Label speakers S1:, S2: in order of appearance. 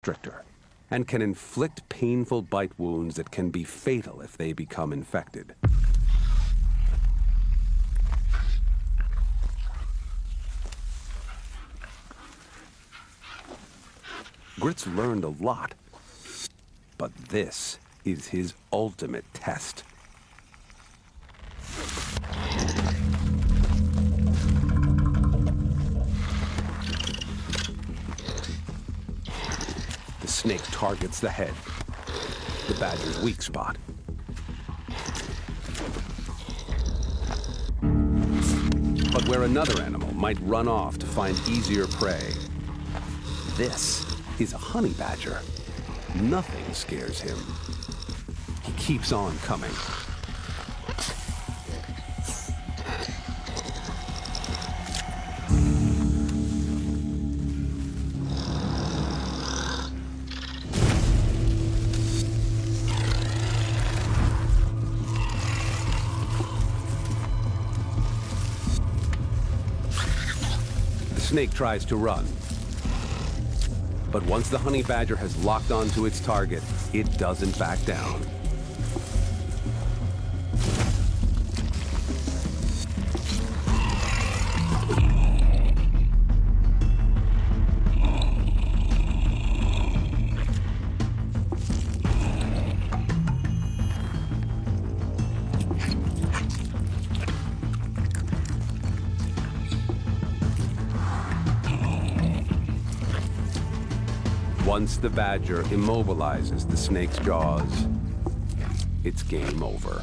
S1: stricter and can inflict painful bite wounds that can be fatal if they become infected. Gritz learned a lot, but this is his ultimate test. The snake targets the head, the badger's weak spot. But where another animal might run off to find easier prey, this is a honey badger. Nothing scares him. He keeps on coming. The snake tries to run. But once the honey badger has locked onto its target, it doesn't back down. Once the badger immobilizes the snake's jaws, it's game over.